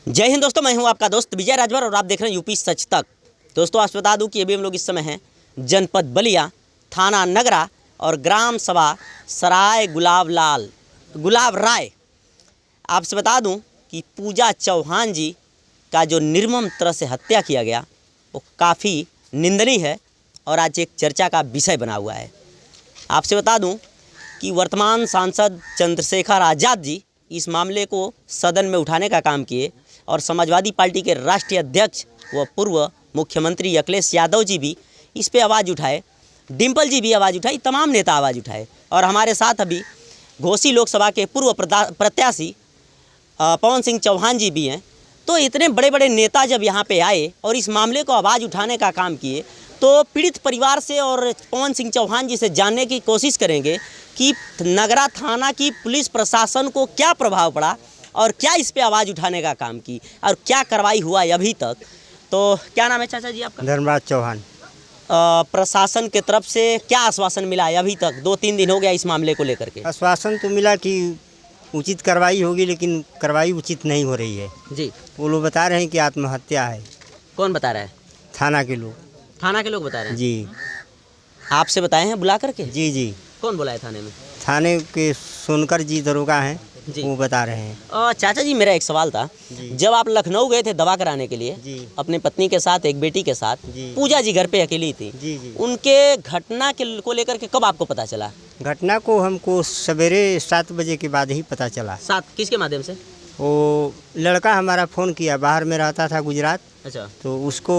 जय हिंद दोस्तों, मैं हूं आपका दोस्त विजय राजभर और आप देख रहे हैं यूपी सच तक। दोस्तों आपसे बता दूं कि अभी हम लोग इस समय हैं जनपद बलिया, थाना नगरा और ग्राम सभा सराय गुलाब राय। आपसे बता दूं कि पूजा चौहान जी का जो निर्मम तरह से हत्या किया गया वो काफ़ी निंदनीय है और आज एक चर्चा का विषय बना हुआ है। आपसे बता दूं कि वर्तमान सांसद चंद्रशेखर आज़ाद जी इस मामले को सदन में उठाने का काम किए और समाजवादी पार्टी के राष्ट्रीय अध्यक्ष व पूर्व मुख्यमंत्री अखिलेश यादव जी भी इस पे आवाज़ उठाए, डिम्पल जी भी आवाज़ उठाई, तमाम नेता आवाज़ उठाए और हमारे साथ अभी घोसी लोकसभा के पूर्व प्रत्याशी पवन सिंह चौहान जी भी हैं। तो इतने बड़े बड़े नेता जब यहाँ पे आए और इस मामले को आवाज़ उठाने का काम किए तो पीड़ित परिवार से और पवन सिंह चौहान जी से जानने की कोशिश करेंगे कि नगरा थाना की पुलिस प्रशासन को क्या प्रभाव पड़ा और क्या इस पे आवाज़ उठाने का काम की और क्या कार्रवाई हुआ अभी तक। तो क्या नाम है चाचा जी आपका? धर्मराज चौहान। प्रशासन के तरफ से क्या आश्वासन मिला है अभी तक? 2-3 दिन हो गया इस मामले को लेकर के। आश्वासन तो मिला कि उचित कार्रवाई होगी, लेकिन कार्रवाई उचित नहीं हो रही है जी। वो लोग बता रहे हैं कि आत्महत्या है। कौन बता रहा है? थाना के लोग। थाना के लोग बता रहे हैं जी। आपसे बताए हैं बुला करके? जी जी। कौन बुलाया थाने में? थाने के सोनकर जी दरोगा हैं, वो बता रहे हैं। चाचा जी मेरा एक सवाल था, जब आप लखनऊ गए थे दवा कराने के लिए जी। अपनी पत्नी के साथ, एक बेटी के साथ, पूजा जी घर पे अकेली थी जी जी। उनके घटना के को लेकर के कब आपको पता चला? घटना को हमको सवेरे 7 बजे के बाद ही पता चला। 7 किसके माध्यम से? वो लड़का हमारा फ़ोन किया, बाहर में रहता था गुजरात। अच्छा। तो उसको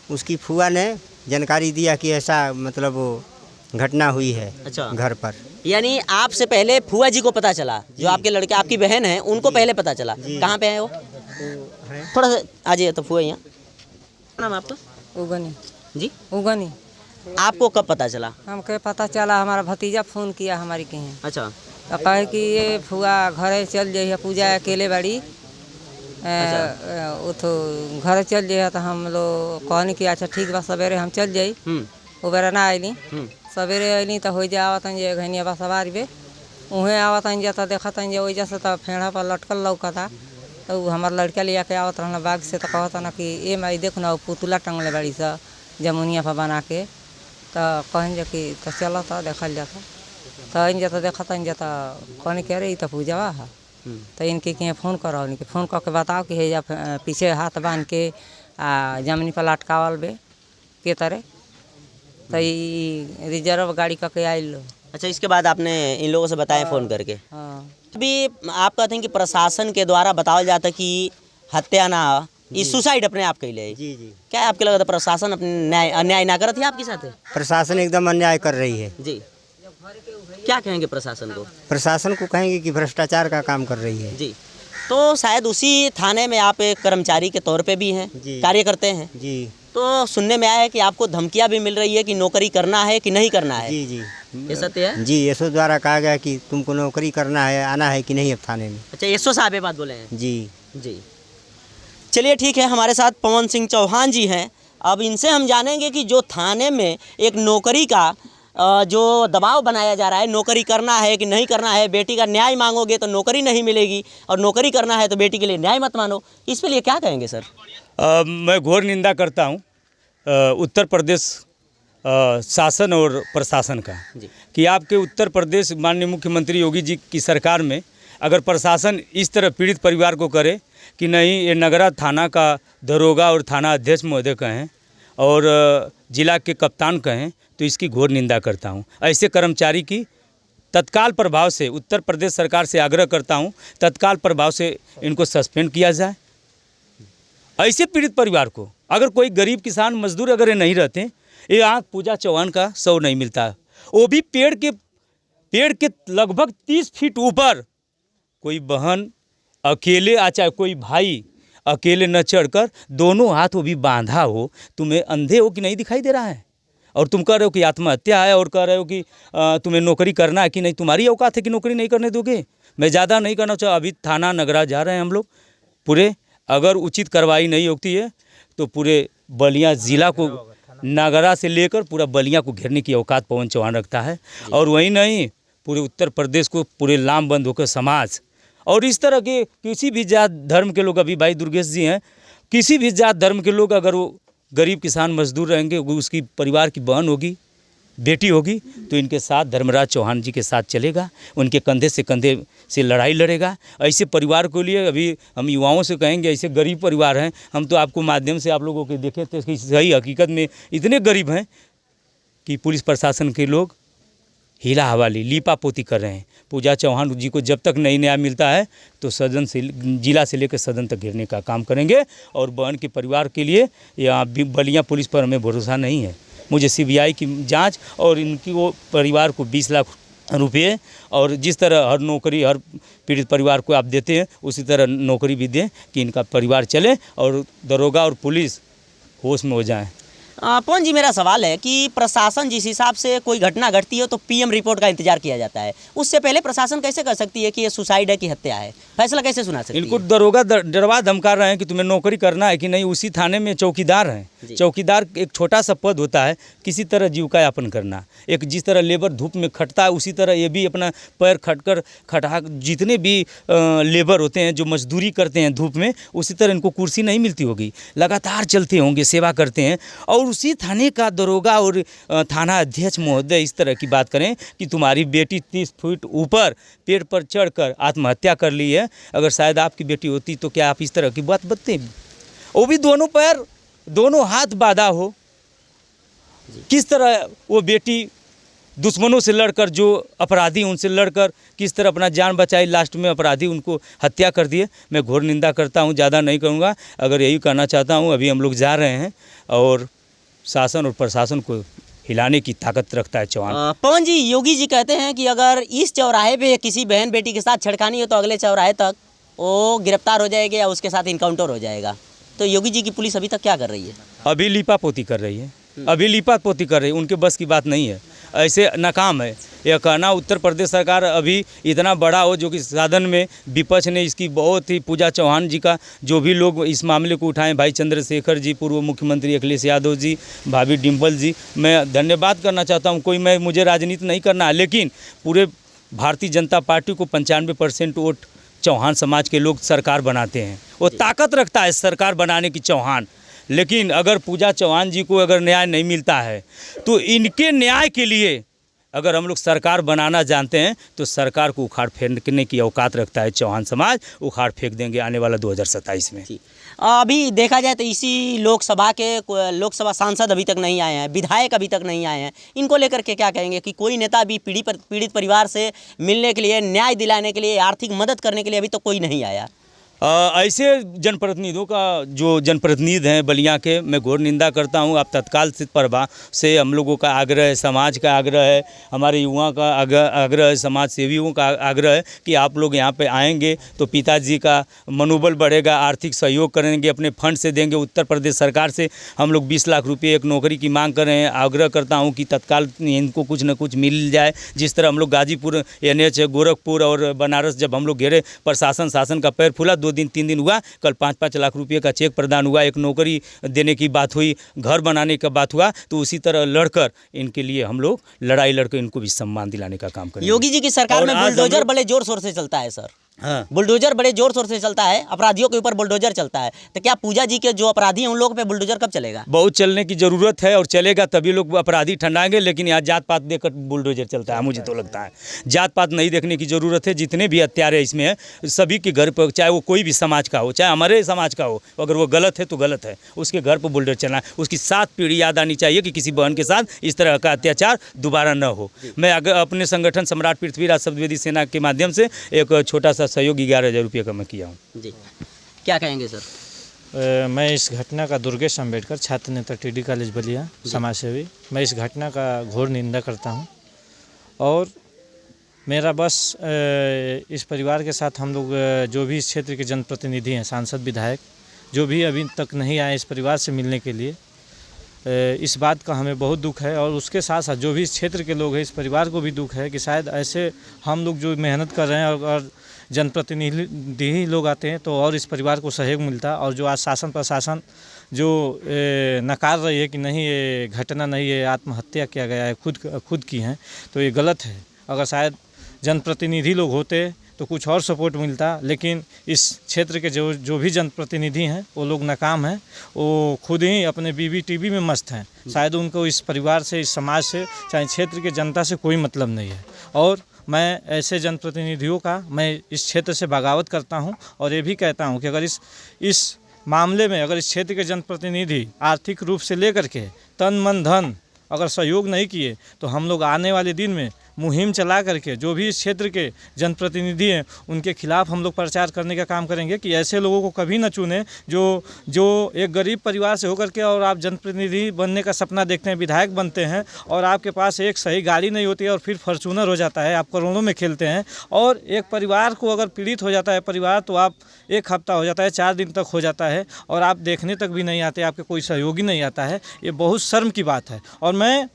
उसकी फुआ ने जानकारी दिया कि ऐसा मतलब वो घटना हुई है। अच्छा। घर पर। यानी आपसे पहले फुआ जी को पता चला, जो आपके लड़के आपकी बहन है उनको पहले पता चला। कहाँ पे है वो? थोड़ा सा आ जाइए तो फुआ यहाँ। क्या नाम है आपका? उगनी जी। उगनी। आपको कब पता चला? हमके पता चला, हमारा भतीजा फ़ोन किया हमारी कहीं। अच्छा। तो कहे कि ये फुआ घरे चल जाइए, पूजा अकेले बड़ी। वो तो घर चल जाइए। तो हम लोग कहनी कि अच्छा ठीक बा, सवेरे हम चल जाई। वो बेरा ना आईली, सवेरे अली तो हो जावत जे घनिया बा सवारी बे उहें आवत तो देखत जे वजह से तो फेड़ा पर लटकल लौकता। तो हमार लड़का लिया के आवत रहना बाग से, तो कहता ना कि ए माई देखो ना पुतला टंगले बड़ी सा जमुनिया पर बना के। तो कहन जे कि तो चलो तो देखल जाता। तो इन जाता देखता इन जाता कहनी कह रही तो पूजावा है। तो इनके के फ़ोन करो, इनके फ़ोन करके बताओ कि हे जा पीछे हाथ बांध के जमनी पर लटकावल बे के तरह। तो रिजर्व गाड़ी करके आई लो। अच्छा, इसके बाद आपने इन लोगों से बताया फ़ोन करके? हाँ। अभी आप कहते हैं कि प्रशासन के द्वारा बताया जाता है कि हत्या ना, ये सुसाइड अपने आप के लिए। जी जी। क्या आपके लगा था प्रशासन अपने अन्याय ना करती है आपके साथ? प्रशासन एकदम अन्याय कर रही है जी। क्या कहेंगे प्रशासन को? प्रशासन को कहेंगे कि भ्रष्टाचार का काम कर रही है जी। तो शायद उसी थाने में आप एक कर्मचारी के तौर पे भी हैं, कार्य करते हैं जी। तो सुनने में आया है कि आपको धमकियां भी मिल रही है कि नौकरी करना है कि नहीं करना है। जी जी। ये सत्य है? जी, एसओ द्वारा कहा गया कि तुमको नौकरी करना है, आना है कि नहीं अब थाने में। अच्छा, एसओ साहब ये बात बोले हैं? जी जी। चलिए ठीक है, हमारे साथ पवन सिंह चौहान जी हैं। अब इनसे हम जानेंगे कि जो थाने में एक नौकरी का जो दबाव बनाया जा रहा है, नौकरी करना है कि नहीं करना है, बेटी का न्याय मांगोगे तो नौकरी नहीं मिलेगी और नौकरी करना है तो बेटी के लिए न्याय मत मानो, इस पे लिए क्या कहेंगे सर? मैं घोर निंदा करता हूँ उत्तर प्रदेश शासन और प्रशासन का कि आपके उत्तर प्रदेश माननीय मुख्यमंत्री योगी जी की सरकार में अगर प्रशासन इस तरह पीड़ित परिवार को करे कि नहीं, ये नगरा थाना का दरोगा और थाना अध्यक्ष महोदय कहें और जिला के कप्तान कहें, तो इसकी घोर निंदा करता हूं। ऐसे कर्मचारी की तत्काल प्रभाव से उत्तर प्रदेश सरकार से आग्रह करता हूं, तत्काल प्रभाव से इनको सस्पेंड किया जाए। ऐसे पीड़ित परिवार को अगर कोई गरीब किसान मजदूर अगर ये नहीं रहते, ये आँख पूजा चौहान का 100 नहीं मिलता। वो भी पेड़ के लगभग 30 फीट ऊपर कोई बहन अकेले चाहे कोई भाई अकेले न चढ़कर दोनों हाथ वो भी बांधा हो, तुम्हें अंधे हो कि नहीं दिखाई दे रहा है? और तुम कह रहे हो कि आत्महत्या है और कह रहे हो कि तुम्हें नौकरी करना है कि नहीं, तुम्हारी औकात है कि नौकरी नहीं करने दोगे? मैं ज़्यादा नहीं करना चाहूँ। अभी थाना नगरा जा रहे हैं हम लोग पूरे, अगर उचित कार्रवाई नहीं होती है तो पूरे बलिया ज़िला को, नगरा से लेकर पूरा बलिया को घेरने की औकात पवन चौहान रखता है। और वही नहीं, पूरे उत्तर प्रदेश को पूरे लामबंद होकर समाज और इस तरह के किसी भी जात धर्म के लोग, अभी भाई दुर्गेश जी हैं, किसी भी जात धर्म के लोग अगर वो गरीब किसान मजदूर रहेंगे, उसकी परिवार की बहन होगी, बेटी होगी, तो इनके साथ धर्मराज चौहान जी के साथ चलेगा, उनके कंधे से लड़ाई लड़ेगा। ऐसे परिवार को लिए अभी हम युवाओं से कहेंगे, ऐसे गरीब परिवार हैं, हम तो आपको माध्यम से आप लोगों के देखें तो सही हकीकत में इतने गरीब हैं कि पुलिस प्रशासन के लोग हीला हवाली लीपा पोती कर रहे हैं। पूजा चौहान जी को जब तक नहीं न्याय मिलता है तो सदन से, जिला से लेकर सदन तक घेरने का काम करेंगे। और बहन के परिवार के लिए या बलिया पुलिस पर हमें भरोसा नहीं है। मुझे सीबीआई की जांच और इनकी वो परिवार को 20 लाख रुपये और जिस तरह हर नौकरी हर पीड़ित परिवार को आप देते हैं उसी तरह नौकरी भी दें कि इनका परिवार चले और दरोगा और पुलिस होश में हो जाएं। पवन जी, मेरा सवाल है कि प्रशासन जिस हिसाब से कोई घटना घटती है तो पीएम रिपोर्ट का इंतजार किया जाता है, उससे पहले प्रशासन कैसे कर सकती है कि ये सुसाइड है कि हत्या है? फैसला कैसे सुना सकती है? इनको दरोगा डरवा धमका रहे हैं कि तुम्हें नौकरी करना है कि नहीं। उसी थाने में चौकीदार हैं। चौकीदार एक छोटा सा पद होता है, किसी तरह जीविका यापन करना। एक जिस तरह लेबर धूप में खटता है उसी तरह ये भी अपना पैर खटा जितने भी लेबर होते हैं जो मजदूरी करते हैं धूप में, उसी तरह इनको कुर्सी नहीं मिलती होगी, लगातार चलते होंगे, सेवा करते हैं। और उसी थाने का दरोगा और थाना अध्यक्ष महोदय इस तरह की बात करें कि तुम्हारी बेटी 30 फीट ऊपर पेड़ पर चढ़कर आत्महत्या कर ली है, अगर शायद आपकी बेटी होती तो क्या आप इस तरह की बात बताते? वो भी दोनों पैर दोनों हाथ बांधा हो, किस तरह वो बेटी दुश्मनों से लड़कर, जो अपराधी उनसे लड़कर किस तरह अपना जान बचाई, लास्ट में अपराधी उनको हत्या कर दिए। मैं घोर निंदा करता हूँ, ज़्यादा नहीं कहूँगा। अगर यही कहना चाहता हूँ, अभी हम लोग जा रहे हैं और शासन और प्रशासन को हिलाने की ताकत रखता है चौहान। पवन जी, योगी जी कहते हैं कि अगर इस चौराहे पे किसी बहन बेटी के साथ छेड़खानी हो तो अगले चौराहे तक वो गिरफ्तार हो जाएगा या उसके साथ इनकाउंटर हो जाएगा। तो योगी जी की पुलिस अभी तक क्या कर रही है? अभी लीपापोती कर रही है, अभी लीपापोती कर रही है, उनके बस की बात नहीं है, ऐसे नाकाम है। यह कहना उत्तर प्रदेश सरकार अभी इतना बड़ा हो जो कि साधन में विपक्ष ने इसकी बहुत ही, पूजा चौहान जी का जो भी लोग इस मामले को उठाएं, भाई चंद्रशेखर जी, पूर्व मुख्यमंत्री अखिलेश यादव जी, भाभी डिम्पल जी, मैं धन्यवाद करना चाहता हूं। मुझे राजनीति नहीं करना है, लेकिन पूरे भारतीय जनता पार्टी को 95% वोट चौहान समाज के लोग सरकार बनाते हैं। वो ताकत रखता है सरकार बनाने की चौहान। लेकिन अगर पूजा चौहान जी को अगर न्याय नहीं मिलता है तो इनके न्याय के लिए अगर हम लोग सरकार बनाना जानते हैं तो सरकार को उखाड़ फेंकने की औकात रखता है चौहान समाज, उखाड़ फेंक देंगे आने वाला 2027 में। अभी देखा जाए तो इसी लोकसभा सांसद अभी तक नहीं आए हैं, विधायक अभी तक नहीं आए हैं, इनको लेकर के क्या कहेंगे कि कोई नेता अभी पीड़ित परिवार से मिलने के लिए, न्याय दिलाने के लिए, आर्थिक मदद करने के लिए अभी तक कोई नहीं आया? ऐसे जनप्रतिनिधियों का, जो जनप्रतिनिधि हैं बलिया के, मैं घोर निंदा करता हूं। आप तत्काल प्रभाव से हम लोगों का आग्रह है, समाज का आग्रह है, हमारे युवाओं का आग्रह है, समाज सेवियों का आग्रह है कि आप लोग यहां पे आएंगे तो पिताजी का मनोबल बढ़ेगा, आर्थिक सहयोग करेंगे, अपने फंड से देंगे। उत्तर प्रदेश सरकार से हम लोग 20 लाख रुपये एक नौकरी की मांग कर रहे हैं। आग्रह करता हूँ कि तत्काल इनको कुछ न कुछ मिल जाए। जिस तरह हम लोग गाजीपुर, NH, गोरखपुर और बनारस जब हम लोग घेरे, प्रशासन शासन का पैर फूला, 2 दिन 3 दिन हुआ, कल 5-5 लाख रुपए का चेक प्रदान हुआ, एक नौकरी देने की बात हुई, घर बनाने का बात हुआ। तो उसी तरह लड़कर इनके लिए हम लोग लड़ाई लड़कर इनको भी सम्मान दिलाने का काम करेंगे। योगी जी की सरकार में बुलडोजर बड़े जोर शोर से चलता है सर। हाँ, बुलडोजर बड़े जोर शोर से चलता है, अपराधियों के ऊपर बुलडोजर चलता है। तो क्या पूजा जी के जो अपराधी हैं उन लोगों पे बुलडोजर कब चलेगा? बहुत चलने की ज़रूरत है और चलेगा तभी लोग अपराधी ठंडाएंगे। लेकिन यहाँ जात पात देखकर बुलडोजर चलता है, मुझे तो लगता है जात पात नहीं देखने की ज़रूरत है। जितने भी हत्यारे इसमें हैं सभी के घर पर, चाहे वो कोई भी समाज का हो, चाहे हमारे समाज का हो, अगर वो गलत है तो गलत है, उसके घर पर बुलडोजर चलना है। उसकी 7 पीढ़ी याद आनी चाहिए कि किसी बहन के साथ इस तरह का अत्याचार दोबारा न हो। मैं अपने संगठन सम्राट पृथ्वीराज शब्दवेदी सेना के माध्यम से एक छोटा सा सहयोग 11,000 रुपये का मैं किया हूँ जी। क्या कहेंगे सर? मैं इस घटना का, दुर्गेश अम्बेडकर, छात्र नेता TD कॉलेज बलिया, समाज सेवी, मैं इस घटना का घोर निंदा करता हूँ। और मेरा बस इस परिवार के साथ हम लोग जो भी इस क्षेत्र के जनप्रतिनिधि हैं, सांसद, विधायक, जो भी अभी तक नहीं आए इस परिवार से मिलने के लिए, इस बात का हमें बहुत दुख है। और उसके साथ साथ जो भी इस क्षेत्र के लोग हैं, इस परिवार को भी दुख है कि शायद ऐसे हम लोग जो मेहनत कर रहे हैं और जनप्रतिनिधि लोग आते हैं तो और इस परिवार को सहयोग मिलता। और जो आज शासन प्रशासन जो नकार रही है कि नहीं ये घटना नहीं है, आत्महत्या किया गया है, खुद की हैं, तो ये गलत है। अगर शायद जनप्रतिनिधि लोग होते तो कुछ और सपोर्ट मिलता, लेकिन इस क्षेत्र के जो भी जनप्रतिनिधि हैं वो लोग नाकाम हैं। वो खुद ही अपने बीवी टीवी में मस्त हैं। शायद उनको इस परिवार से, इस समाज से, चाहे क्षेत्र के जनता से कोई मतलब नहीं है। और मैं ऐसे जनप्रतिनिधियों का मैं इस क्षेत्र से बगावत करता हूं और ये भी कहता हूं कि अगर इस मामले में अगर इस क्षेत्र के जनप्रतिनिधि आर्थिक रूप से लेकर के तन मन धन अगर सहयोग नहीं किए तो हम लोग आने वाले दिन में मुहिम चला करके जो भी इस क्षेत्र के जनप्रतिनिधि हैं उनके खिलाफ हम लोग प्रचार करने का काम करेंगे कि ऐसे लोगों को कभी न चुने जो एक गरीब परिवार से होकर के और आप जनप्रतिनिधि बनने का सपना देखते हैं, विधायक बनते हैं और आपके पास एक सही गाड़ी नहीं होती है और फिर फॉर्च्यूनर हो जाता है, आप करोड़ों में खेलते हैं। और एक परिवार को अगर पीड़ित हो जाता है परिवार तो आप एक हफ्ता हो जाता है, 4 दिन तक हो जाता है और आप देखने तक भी नहीं आते, आपके कोई सहयोगी नहीं आता है। ये बहुत शर्म की बात है। और मैं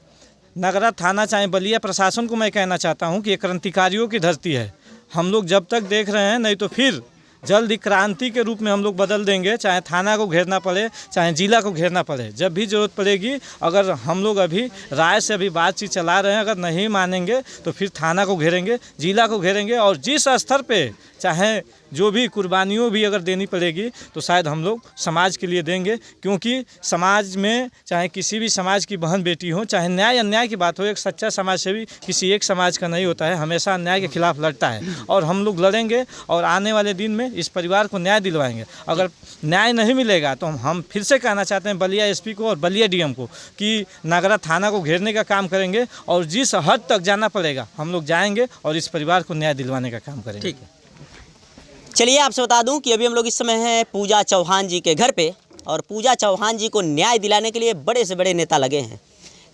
नगरा थाना चाहे बलिया प्रशासन को मैं कहना चाहता हूं कि ये क्रांतिकारियों की धरती है। हम लोग जब तक देख रहे हैं, नहीं तो फिर जल्द ही क्रांति के रूप में हम लोग बदल देंगे। चाहे थाना को घेरना पड़े, चाहे जिला को घेरना पड़े, जब भी ज़रूरत पड़ेगी। अगर हम लोग अभी राय से अभी बातचीत चला रहे हैं, अगर नहीं मानेंगे तो फिर थाना को घेरेंगे, जिला को घेरेंगे और जिस स्तर पे चाहे जो भी कुर्बानियों भी अगर देनी पड़ेगी तो शायद हम लोग समाज के लिए देंगे। क्योंकि समाज में चाहे किसी भी समाज की बहन बेटी हो, चाहे न्याय अन्याय की बात हो, एक सच्चा समाज सेवी किसी एक समाज का नहीं होता है, हमेशा अन्याय के खिलाफ लड़ता है। और हम लोग लड़ेंगे और आने वाले दिन में इस परिवार को न्याय दिलवाएंगे। अगर न्याय नहीं मिलेगा तो हम फिर से कहना चाहते हैं बलिया एसपी को और बलिया डीएम को कि नगरा थाना को घेरने का काम करेंगे और जिस हद तक जाना पड़ेगा हम लोग जाएंगे और इस परिवार को न्याय दिलवाने का काम करेंगे। ठीक है, चलिए आपसे बता दूं कि अभी हम लोग इस समय हैं पूजा चौहान जी के घर पे और पूजा चौहान जी को न्याय दिलाने के लिए बड़े से बड़े नेता लगे हैं,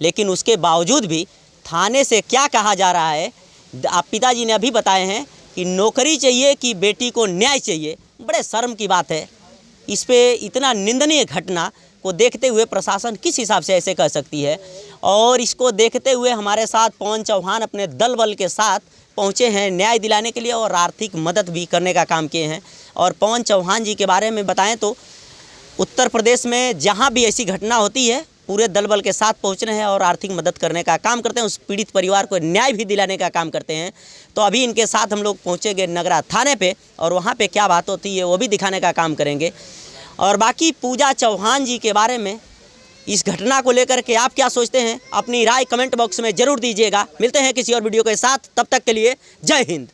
लेकिन उसके बावजूद भी थाने से क्या कहा जा रहा है, आप पिताजी ने अभी बताए हैं कि नौकरी चाहिए कि बेटी को न्याय चाहिए। बड़े शर्म की बात है। इस पे इतना निंदनीय घटना को देखते हुए प्रशासन किस हिसाब से ऐसे कह सकती है। और इसको देखते हुए हमारे साथ पवन चौहान अपने दल बल के साथ पहुँचे हैं न्याय दिलाने के लिए और आर्थिक मदद भी करने का काम किए हैं। और पवन चौहान जी के बारे में बताएं तो उत्तर प्रदेश में जहां भी ऐसी घटना होती है पूरे दल बल के साथ पहुंच रहे हैं और आर्थिक मदद करने का काम करते हैं, उस पीड़ित परिवार को न्याय भी दिलाने का काम करते हैं। तो अभी इनके साथ हम लोग पहुँचेंगे नगरा थाने पे और वहाँ पे क्या बात होती है वो भी दिखाने का काम करेंगे। और बाकी पूजा चौहान जी के बारे में इस घटना को लेकर के आप क्या सोचते हैं, अपनी राय कमेंट बॉक्स में ज़रूर दीजिएगा। मिलते हैं किसी और वीडियो के साथ, तब तक के लिए जय हिंद।